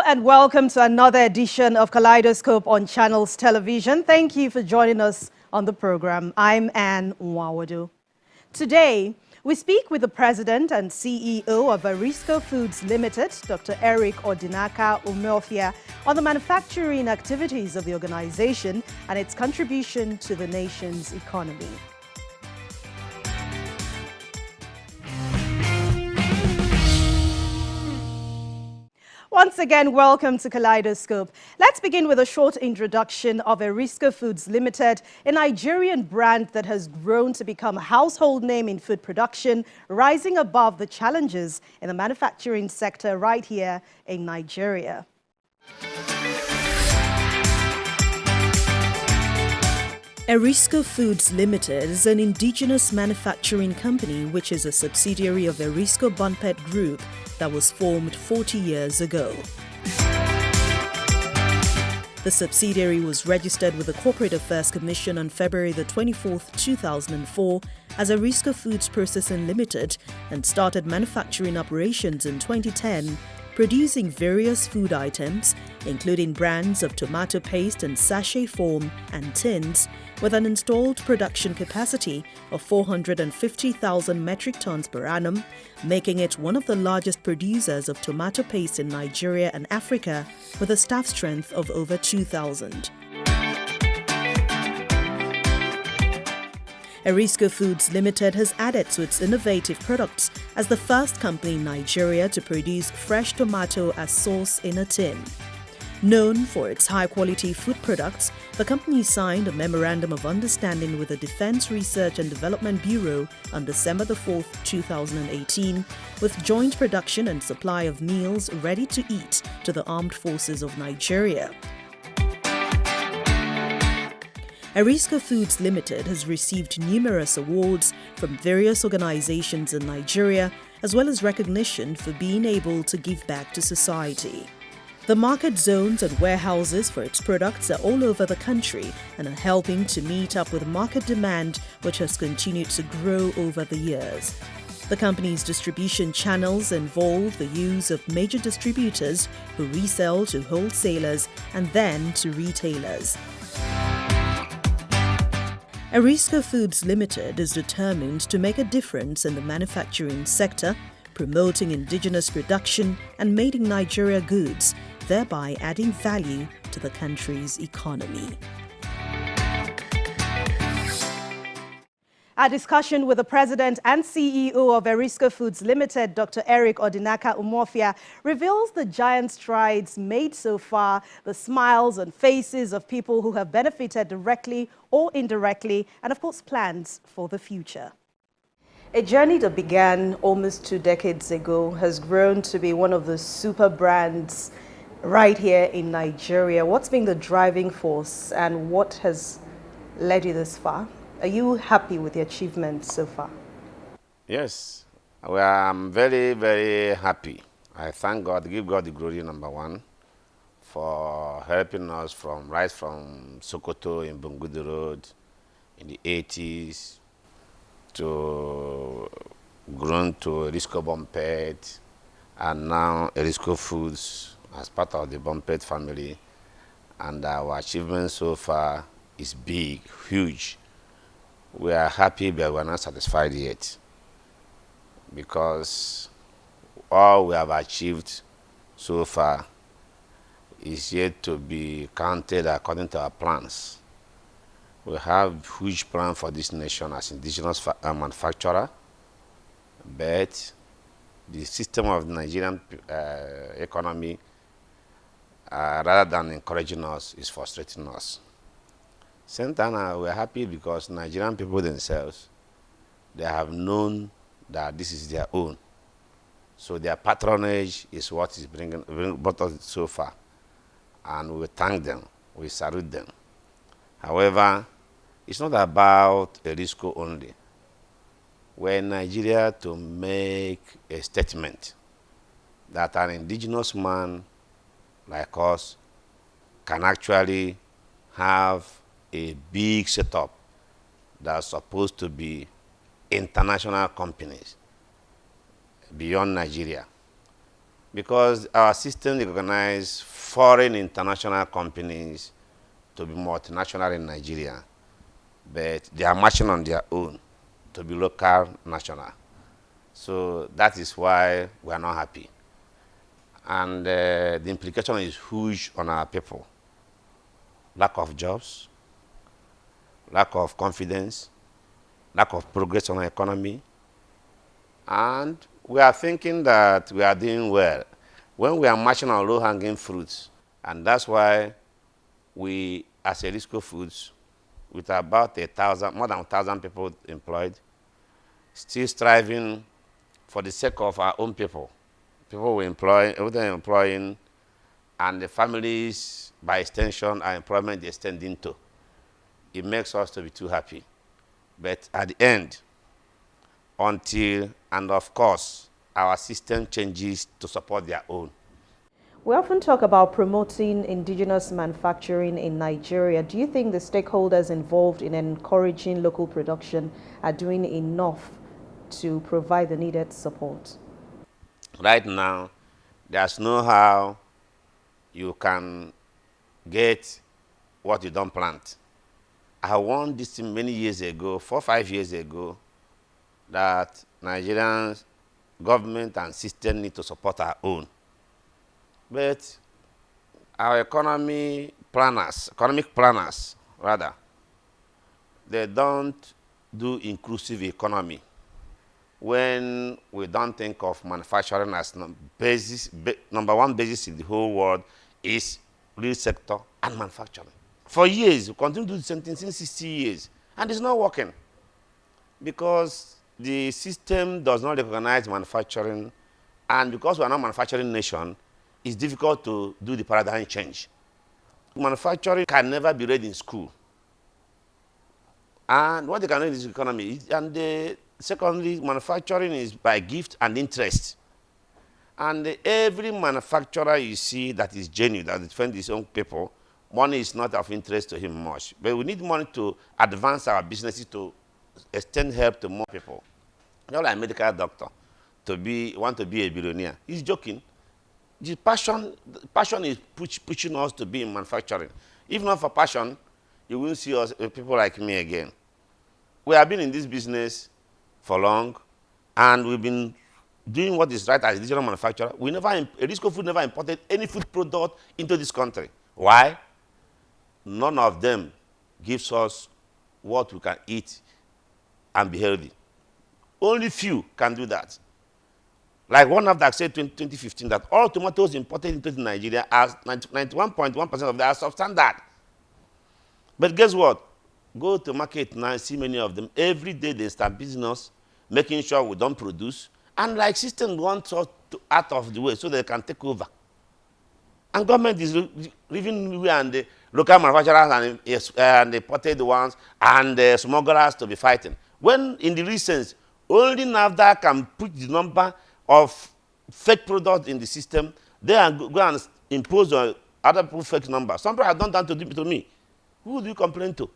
and welcome to another edition of Kaleidoscope on Channels Television. Thank you for joining us on the program. I'm Anne Nwawadu. Today, we speak with the President and CEO of Erisco Foods Limited, Dr. Eric Odinaka Umuofia, on the manufacturing activities of the organization and its contribution to the nation's economy. Once again, welcome to Kaleidoscope. Let's begin with a short introduction of Erisco Foods Limited, a Nigerian brand that has grown to become a household name in food production, rising above the challenges in the manufacturing sector right here in Nigeria. Erisco Foods Limited is an indigenous manufacturing company which is a subsidiary of Erisco Bunpet Group that was formed 40 years ago. The subsidiary was registered with the Corporate Affairs Commission on February the 24th, 2004 as Erisco Foods Processing Limited and started manufacturing operations in 2010, producing various food items, including brands of tomato paste in sachet form and tins, with an installed production capacity of 450,000 metric tons per annum, making it one of the largest producers of tomato paste in Nigeria and Africa, with a staff strength of over 2,000. Erisco Foods Limited has added to its innovative products as the first company in Nigeria to produce fresh tomato as sauce in a tin. Known for its high-quality food products, the company signed a Memorandum of Understanding with the Defense Research and Development Bureau on December the 4th, 2018, with joint production and supply of meals ready to eat to the armed forces of Nigeria. Erisco Foods Limited has received numerous awards from various organizations in Nigeria, as well as recognition for being able to give back to society. The market zones and warehouses for its products are all over the country and are helping to meet up with market demand, which has continued to grow over the years. The company's distribution channels involve the use of major distributors who resell to wholesalers and then to retailers. Erisco Foods Limited is determined to make a difference in the manufacturing sector, promoting indigenous production and made in Nigeria goods, thereby adding value to the country's economy. Our discussion with the President and CEO of Erisco Foods Limited, Dr. Eric Odinaka Umuofia, reveals the giant strides made so far, the smiles and faces of people who have benefited directly or indirectly, and of course plans for the future. A journey that began almost 2 decades ago has grown to be one of the super brands right here in Nigeria. What's been the driving force and what has led you this far? Are you happy with the achievements so far? Yes, well, I'm very, very happy. I thank God, give God the glory, number one, for helping us right from Sokoto in Bungudu Road in the 80s to grown to Erisco Bumpet and now Erisco Foods as part of the Bumpet family. And our achievement so far is big, huge. We are happy, but we are not satisfied yet, because all we have achieved so far is yet to be counted according to our plans. We have huge plans for this nation as indigenous manufacturer, but the system of the Nigerian economy, rather than encouraging us, is frustrating us. Same time, we're happy because Nigerian people themselves, they have known that this is their own. So their patronage is what is brought us so far. And we thank them, we salute them. However, it's not about Erisco only. We're in Nigeria to make a statement that an indigenous man like us can actually have a big setup that's supposed to be international companies beyond Nigeria. because our system recognizes foreign international companies to be multinational in Nigeria, but they are marching on their own to be local national. So that is why we are not happy. And the implication is huge on our people. Lack of jobs, lack of confidence, lack of progress on our economy. And we are thinking that we are doing well when we are marching on low-hanging fruits. And that's why we, as Erisco Foods, with about more than 1,000 people employed, still striving for the sake of our own people. People we employ, everything employing, and the families, by extension, our employment extending to. It makes us to be too happy. But at the end, until, and of course, our system changes to support their own. We often talk about promoting indigenous manufacturing in Nigeria. Do you think the stakeholders involved in encouraging local production are doing enough to provide the needed support? Right now, there's no how you can get what you don't plant. I warned this many years ago, 4 or 5 years ago, that Nigerian government and system need to support our own. But our economic planners, rather, they don't do inclusive economy when we don't think of manufacturing as number one basis in the whole world is real sector and manufacturing. For years, we continue to do the same thing since 60 years, and it's not working because the system does not recognize manufacturing, and because we are not a manufacturing nation, it's difficult to do the paradigm change. Manufacturing can never be read in school. And what they can read in this economy, and the secondly, manufacturing is by gift and interest. And every manufacturer you see that is genuine, that defends his own people, money is not of interest to him much. But we need money to advance our businesses, to extend help to more people. Not like a medical doctor want to be a billionaire. He's joking. The passion is pushing us to be in manufacturing. If not for passion, you won't see us, people like me again. We have been in this business for long, and we've been doing what is right as a regional manufacturer. Erisco Food never imported any food product into this country. Why? None of them gives us what we can eat and be healthy. Only few can do that. Like one of that said in 2015 that all tomatoes imported into Nigeria, as 91.1% of them are substandard. But guess what? Go to market now and see many of them. Every day they start business, making sure we don't produce. And like system wants us out of the way so they can take over. And government is leaving we and the local manufacturers and the imported ones and the smugglers to be fighting. When in the recent, only NAFDA can put the number of fake products in the system, they are go and impose on other people fake numbers. Some people have done that to me. Who do you complain to?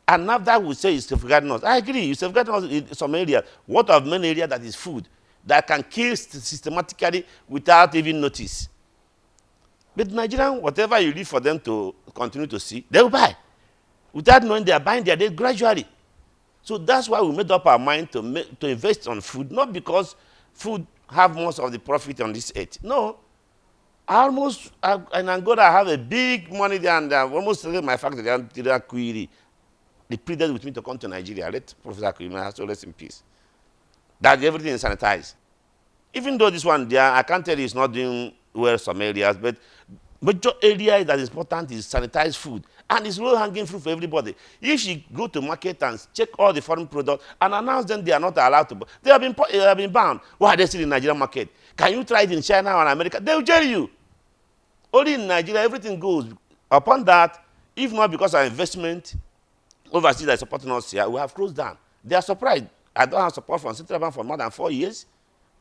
And NAFDA will say it's safeguarding us. I agree, it's safeguarding us in some areas. What of many areas that is food that can kill systematically without even notice? But Nigerian, whatever you leave for them to continue to see, they will buy. Without knowing they are buying their day gradually. So that's why we made up our mind to invest on food, not because food have most of the profit on this earth. No. In Angola, I have a big money there, and I've almost sold my factory until Query. They pleaded with me to come to Nigeria. Let Professor Kwiri, so rest in peace. That everything is sanitized. Even though this one there, I can't tell you it's not doing well some areas, but major area that is important is sanitized food. And it's low-hanging fruit for everybody. If you go to market and check all the foreign products and announce them they are not allowed to, they have been banned. Why are they still in the Nigerian market? Can you try it in China or America? They will jail you. Only in Nigeria, everything goes. Upon that, if not because of investment, overseas that is supporting us here, we have closed down. They are surprised. I don't have support from Central Bank for more than 4 years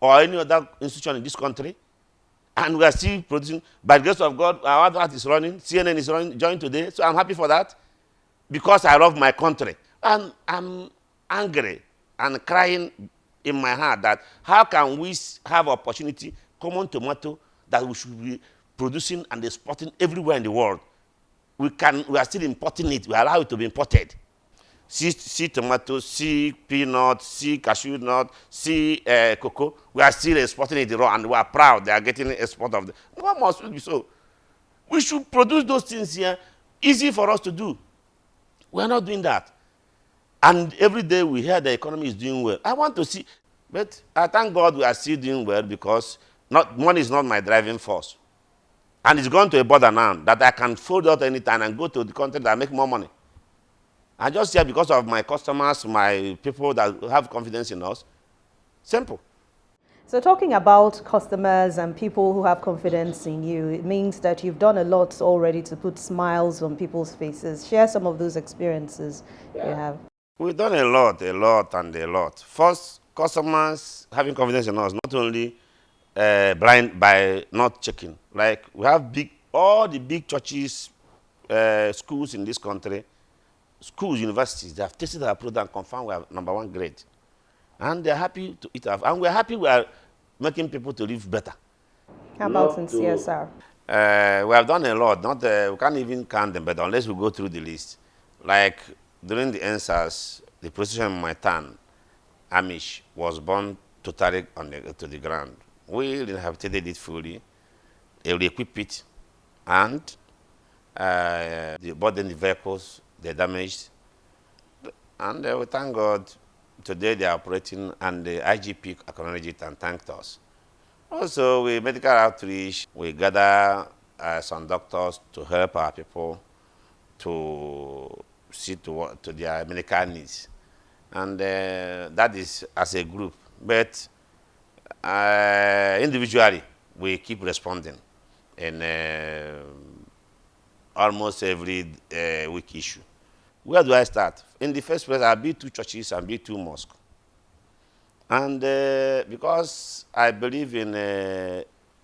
or any other institution in this country. And we are still producing. By the grace of God, our advert is running. CNN is running, joined today. So I'm happy for that because I love my country. And I'm angry and crying in my heart that how can we have opportunity common tomato that we should be producing and exporting everywhere in the world. We are still importing it. We allow it to be imported. See tomato, see peanut, see cashew nut, see cocoa. We are still exporting it raw, and we are proud they are getting export of the. What must we be so? We should produce those things here, easy for us to do. We are not doing that. And every day we hear the economy is doing well. I want to see, but I thank God we are still doing well because money is not my driving force. And it's gone to a border now that I can fold out anytime and go to the country that make more money. I just here because of my customers, my people that have confidence in us. Simple. So talking about customers and people who have confidence in you, it means that you've done a lot already to put smiles on people's faces. Share some of those experiences you have. We've done a lot, and a lot. First, customers having confidence in us, not only blind by not checking. Like we have all the big churches, schools in this country, schools, universities, they have tested our product and confirmed we are #1 grade. And they're happy to eat our, and we're happy we are making people to live better. How about in CSR? We have done a lot. We can't even count them, but unless we go through the list. Like during the NSAS, the position in my town, Amish, was burned totally to the ground. We rehabilitated it fully, we equipped it, and they bought in the vehicles, they damaged. And we thank God, today they are operating, and the IGP acknowledged it and thanked us. Also, with medical outreach, we gather some doctors to help our people to see to their medical needs. And that is as a group. But individually, we keep responding in almost every week issue. Where do I start? In the first place, I'll build 2 churches and build 2 mosques. And because I believe in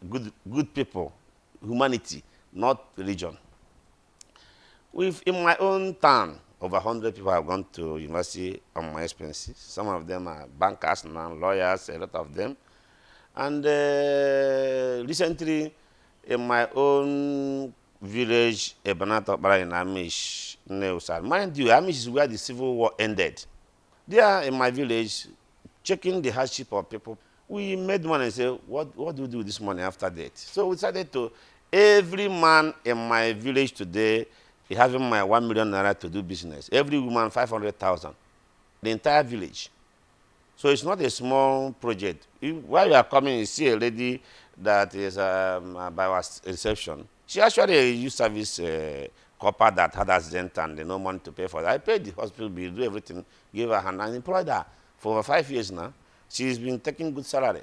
good people, humanity, not religion. In my own town, over 100 people have gone to university on my expenses. Some of them are bankers now, lawyers, a lot of them. And recently, in my own village, Ebanata in Amish, Neusar. Mind you, Amish is where the Civil War ended. There in my village, checking the hardship of people, we made money and said, what do we do with this money after that? So we decided to, every man in my village today, he having my 1 million naira to do business. Every woman, 500,000. The entire village. So it's not a small project. While you are coming, you see a lady that is by our reception. She actually used service copper that had accident and no money to pay for it. I paid the hospital bill, do everything, give her hand, and employed her for over 5 years now. She's been taking good salary.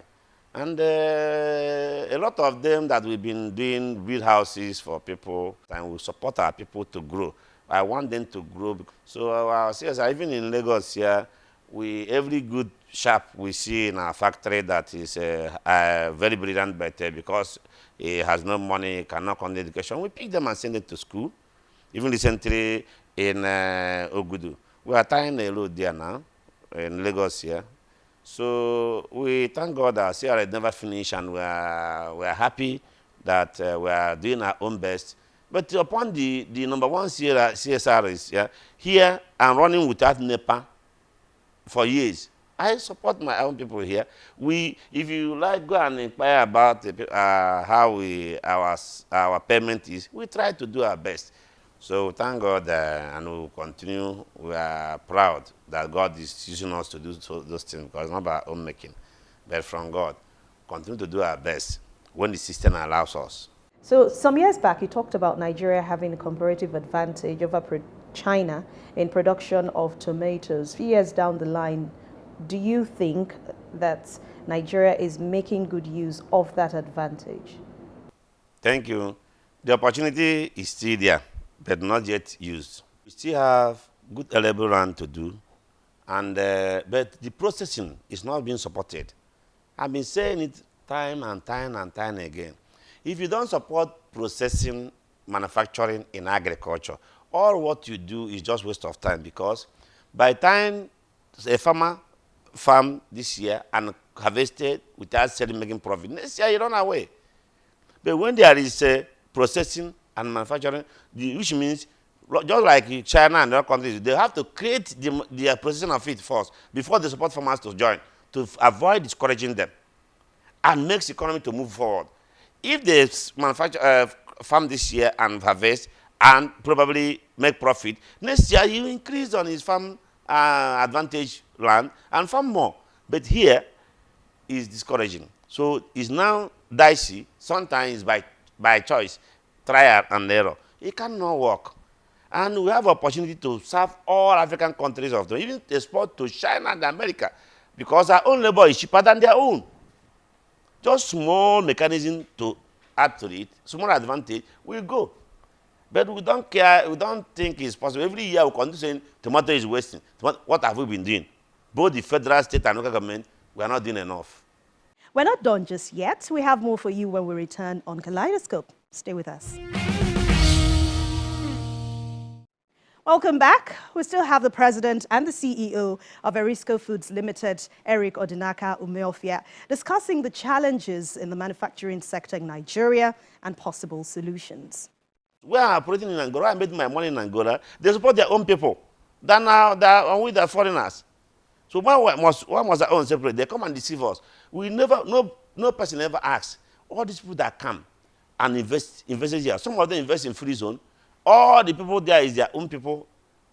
And a lot of them that we've been doing build houses for people, and we support our people to grow. I want them to grow. So our CSR, even in Lagos here, every good shop we see in our factory that is very brilliant, but because he has no money, cannot continue education, we pick them and send them to school. Even recently in Ogudu, we are tying a load there now in Lagos here. So we thank God that CRA never finished, and we are happy that we are doing our own best. But upon the #1 CSR is here, I'm running without NEPA for years. I support my own people here. If you like, go and inquire about how our payment is. We try to do our best. So thank God, and we will continue. We are proud that God is using us to do those things, because it's not by our own making, but from God. Continue to do our best when the system allows us. So some years back, you talked about Nigeria having a comparative advantage over China in production of tomatoes. A few years down the line, do you think that Nigeria is making good use of that advantage? Thank you. The opportunity is still there, but not yet used. We still have good arable land to do, and but the processing is not being supported. I've been saying it time and time again. If you don't support processing, manufacturing in agriculture, all what you do is just waste of time, because by the time a farmer farm this year and harvested without selling, making profit. Next year, you run away. But when there is processing and manufacturing, which means just like China and other countries, they have to create the processing of it first before they support farmers to join, to avoid discouraging them and makes the economy to move forward. If they manufacture, farm this year and harvest and probably make profit, next year you increase on his farm advantage land and farm more. But here is discouraging. So it's now dicey, sometimes by choice, trial and error. It cannot work. And we have opportunity to serve all African countries of them, even export to China and America, because our own labor is cheaper than their own. Just small mechanism to add to it, small advantage, will go. But we don't care, we don't think it's possible. Every year we continue saying tomato is wasting. What have we been doing? Both the federal, state, and local government, we are not doing enough. We're not done just yet. We have more for you when we return on Kaleidoscope. Stay with us. Welcome back. We still have the president and the CEO of Erisco Foods Limited, Eric Odinaka Umeofia, discussing the challenges in the manufacturing sector in Nigeria and possible solutions. We are operating in Angola. I made my money in Angola. They support their own people. They're with the foreigners. So one must our own separate. They come and deceive us. We never, no person ever asks. All these people that come and invest here. Some of them invest in free zone. All the people there is their own people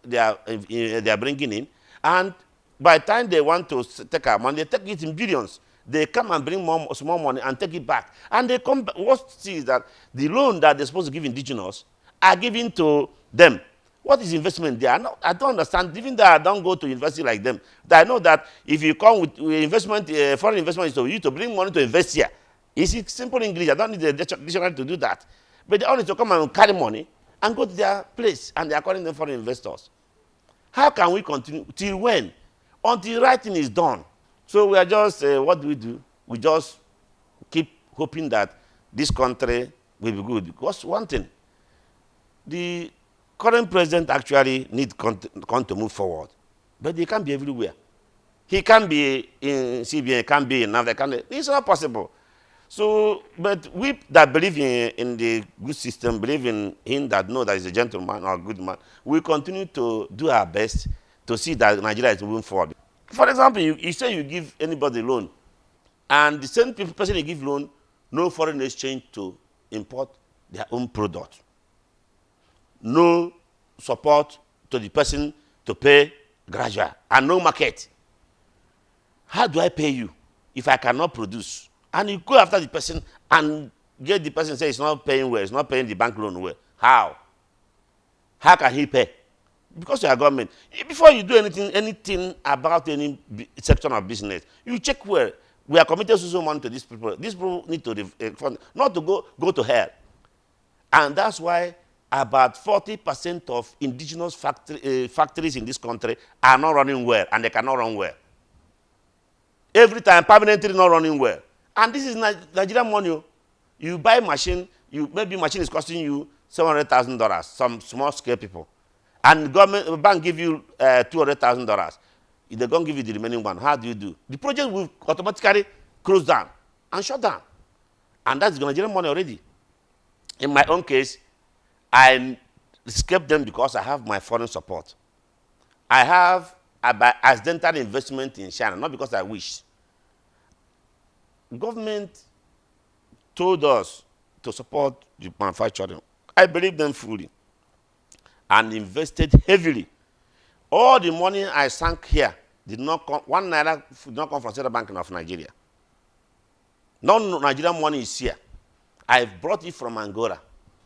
they are bringing in. And by the time they want to take our money, they take it in billions. They come and bring small money and take it back. And they come back. What see is that the loan that they're supposed to give indigenous are given to them. What is investment there? I don't understand. Even though I don't go to university like them, I know that if you come with investment, foreign investment is to you to bring money to invest here. It's simple English. I don't need a dictionary to do that. But they only to come and carry money and go to their place, and they are calling them foreign investors. How can we continue? Till when? Until writing is done. So we are just, what do? We just keep hoping that this country will be good. Because one thing, the current president actually needs to move forward. But he can't be everywhere. He can't be in CBN, he can't be in another. It's not possible. So, but we that believe in the good system, believe in him that know that he's a gentleman or a good man, we continue to do our best to see that Nigeria is moving forward. For example, you say you give anybody a loan, and the same person you give loan, no foreign exchange to import their own product. No support to the person to pay gradual, and no market. How do I pay you if I cannot produce? And you go after the person and get the person say it's not paying well, it's not paying the bank loan well. How? How can he pay? Because you are government. Before you do anything about any section of business, you check where we are committed so money to these people. These people need to fund, not to go to hell. And that's why about 40% of indigenous factories in this country are not running well, and they cannot run well. Every time, permanently not running well. And this is Nigerian money. You buy a machine, maybe machine is costing you $700,000, some small scale people. And the bank give you $200,000. If they don't give you the remaining one, how do you do? The project will automatically close down and shut down. And that's Nigerian money already. In my own case, I escaped them because I have my foreign support. I have accidental investment in China, not because I wish. Government told us to support the manufacturing. I believe them fully and invested heavily. All the money I sank here did not come, 1 naira did not come from Central Bank of Nigeria. No Nigerian money is here. I brought it from Angola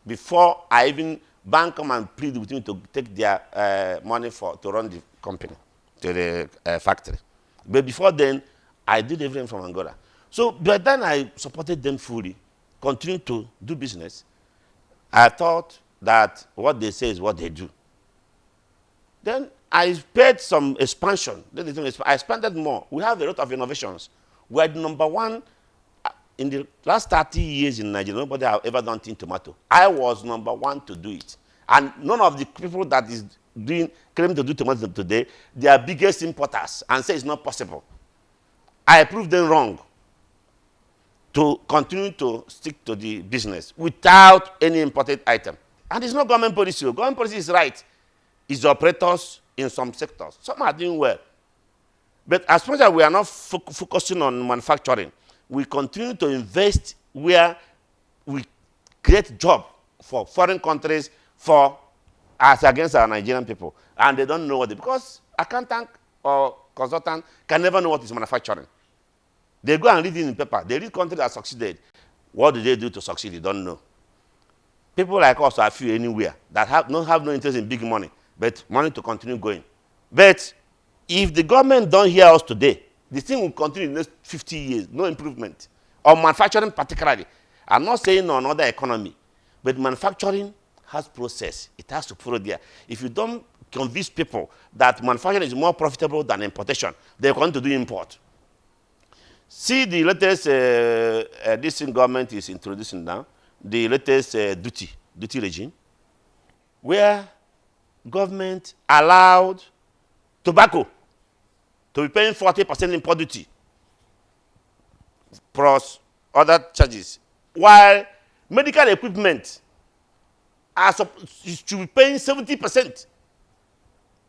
before I even bank come and plead with me to take their money to run the company, to the factory. But before then, I did everything from Angola. So by then I supported them fully, continued to do business. I thought that what they say is what they do. Then I paid some expansion. I expanded more. We have a lot of innovations. We are the number one in the last 30 years in Nigeria. Nobody has ever done tin tomato. I was number one to do it. And none of the people that is claiming to do tomato today, they are biggest importers and say it's not possible. I proved them wrong to continue to stick to the business without any imported item. And it's not government policy. Government policy is right. It's the operators in some sectors. Some are doing well. But as much as we are not focusing on manufacturing, we continue to invest where we create jobs for foreign countries for as against our Nigerian people. And they don't know what because accountant or consultant can never know what is manufacturing. They go and read it in paper. They read countries that succeeded. What do they do to succeed? They don't know. People like us are few anywhere that have no interest in big money, but money to continue going. But if the government don't hear us today, the thing will continue in the next 50 years, no improvement. On manufacturing particularly. I'm not saying on other economy, but manufacturing has process. It has to follow there. If you don't convince people that manufacturing is more profitable than importation, they're going to do import. See the latest, this government is introducing now, the latest duty regime, where government allowed tobacco to be paying 40% import duty plus other charges, while medical equipment should be paying 70%.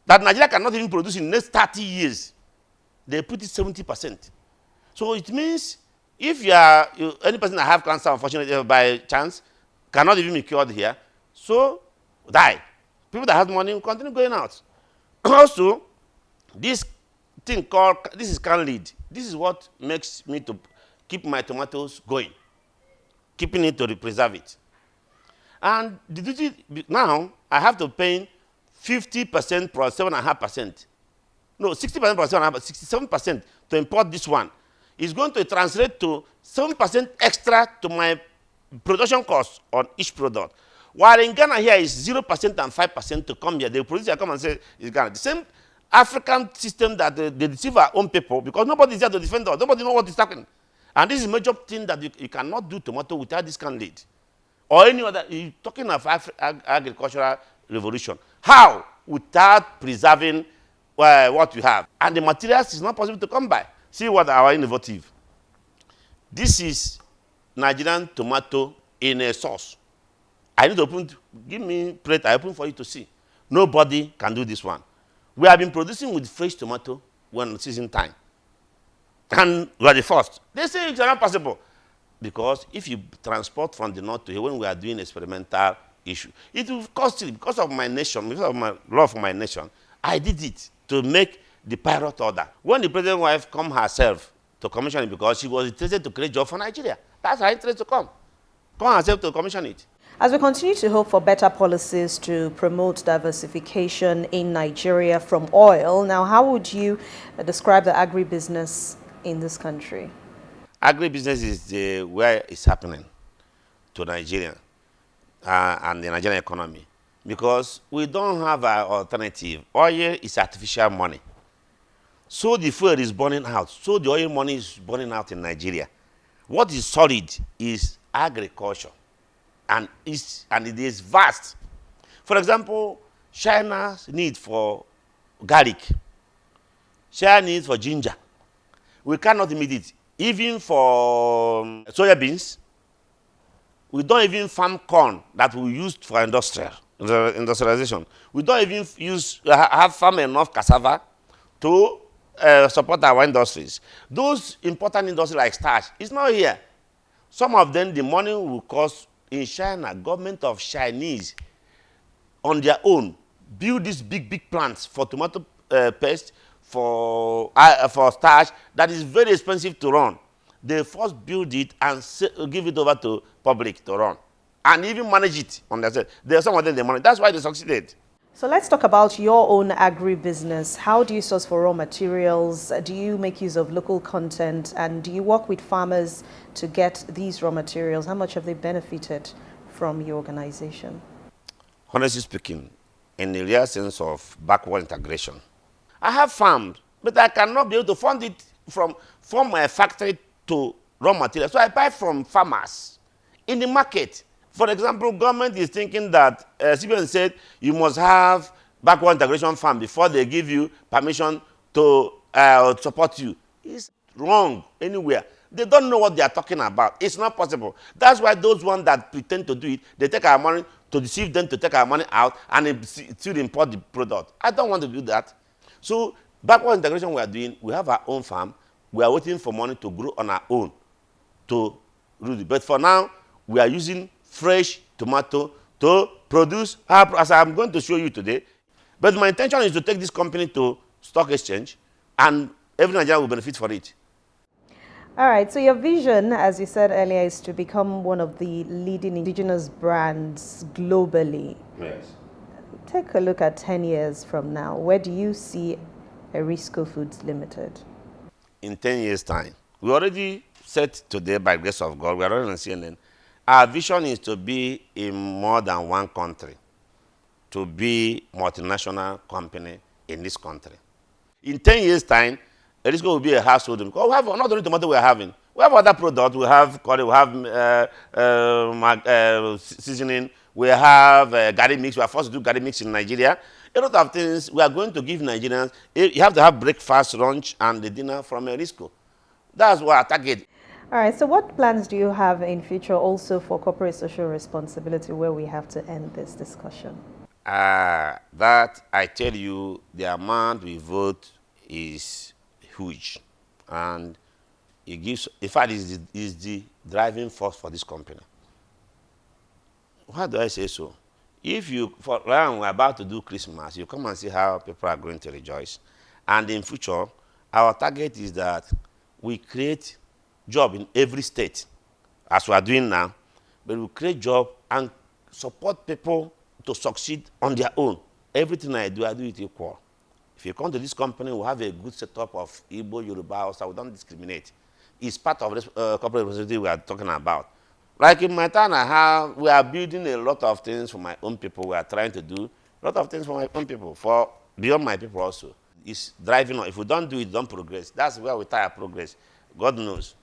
That Nigeria cannot even produce in the next 30 years. They put it 70%. So it means if any person that have cancer, unfortunately, by chance, cannot even be cured here, so die. People that have money will continue going out. Also, this thing called, this is can lead. This is what makes me to keep my tomatoes going, keeping it to preserve it. And the duty, now, I have to pay 50% plus 7.5%. No, 60% plus 7.5%, 67% to import this one. It's going to translate to 7% extra to my production cost on each product. While in Ghana here is 0% and 5% to come here. The producer come and say it's Ghana. The same African system that they deceive our own people because nobody is there to defend us. Nobody knows what is happening. And this is a major thing that you cannot do tomato without this can lead. Or any other, you're talking of agricultural revolution. How? Without preserving what you have. And the materials is not possible to come by. See what our innovative. This is Nigerian tomato in a sauce. I need to open, give me plate, I open for you to see. Nobody can do this one. We have been producing with fresh tomato when season time. And we are the first. They say it's not possible. Because if you transport from the north to here, when we are doing experimental issue, it will cost you because of my nation, because of my love for my nation. I did it to make the pilot order. When the president's wife come herself to commission it because she was interested to create job for Nigeria. That's her interest to come herself to commission it. As we continue to hope for better policies to promote diversification in Nigeria from oil, now how would you describe the agribusiness in this country? Agribusiness is where it's happening to Nigeria and the Nigerian economy because we don't have an alternative. Oil is artificial money. So the fuel is burning out. So the oil money is burning out in Nigeria. What is solid is agriculture. And it is vast. For example, China's need for garlic. China's need for ginger. We cannot meet it. Even for soya beans, we don't even farm corn that we use for industrialization. We don't even have farm enough cassava to support our industries. Those important industries like starch is not here. Some of them, the money will cost in China, government of Chinese on their own build these big plants for tomato paste, for starch that is very expensive to run. They first build it and give it over to public to run and even manage it on their side. There are some of them they manage. That's why they succeeded. So let's talk about your own agribusiness. How do you source for raw materials? Do you make use of local content? And do you work with farmers to get these raw materials? How much have they benefited from your organization? Honestly speaking, in the real sense of backward integration, I have farms, but I cannot be able to fund it from my factory to raw materials. So I buy from farmers in the market. For example, government is thinking that, CBN said, you must have backward integration farm before they give you permission to support you. It's wrong anywhere. They don't know what they are talking about. It's not possible. That's why those ones that pretend to do it, they take our money to deceive them to take our money out and still import the product. I don't want to do that. So backward integration we are doing, we have our own farm. We are waiting for money to grow on our own to do it. But for now, we are using fresh tomato to produce, as I'm going to show you today. But my intention is to take this company to stock exchange, and every Nigerian will benefit for it. All right, so your vision, as you said earlier, is to become one of the leading indigenous brands globally. Yes. Take a look at 10 years from now. Where do you see Erisco Foods Limited? In 10 years' time. We already said today, by the grace of God, we are already on CNN. Our vision is to be in more than one country, to be multinational company in this country. In 10 years' time, Erisco will be a household. Because we have not only tomato we are having. We have other products. We have curry, we have seasoning, we have garlic mix. We are forced to do garlic mix in Nigeria. A lot of things we are going to give Nigerians. You have to have breakfast, lunch, and the dinner from Erisco. That's what our target. All right, so what plans do you have in future also for corporate social responsibility, where we have to end this discussion? That I tell you, the amount we vote is huge, and it gives, in fact, is the driving force for this company. Why do I say so? If you, for now we're about to do Christmas, you come and see how people are going to rejoice. And in future, our target is that we create job in every state, as we are doing now, but we create job and support people to succeed on their own. Everything I do it equal. If you come to this company, we have a good setup of Igbo, Yoruba, so we don't discriminate. It's part of this corporate responsibility we are talking about. Like in my town, we are building a lot of things for my own people. We are trying to do a lot of things for my own people, for beyond my people also. It's driving on. If we don't do it, don't progress. That's where we tie our progress. God knows.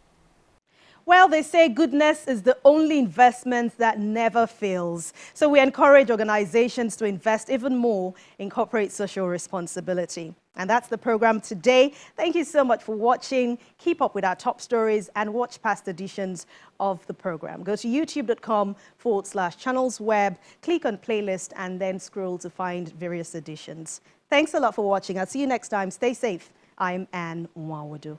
Well, they say goodness is the only investment that never fails. So we encourage organizations to invest even more in corporate social responsibility. And that's the program today. Thank you so much for watching. Keep up with our top stories and watch past editions of the program. Go to youtube.com/channelsweb, click on playlist, and then scroll to find various editions. Thanks a lot for watching. I'll see you next time. Stay safe. I'm Anne Nwawadu.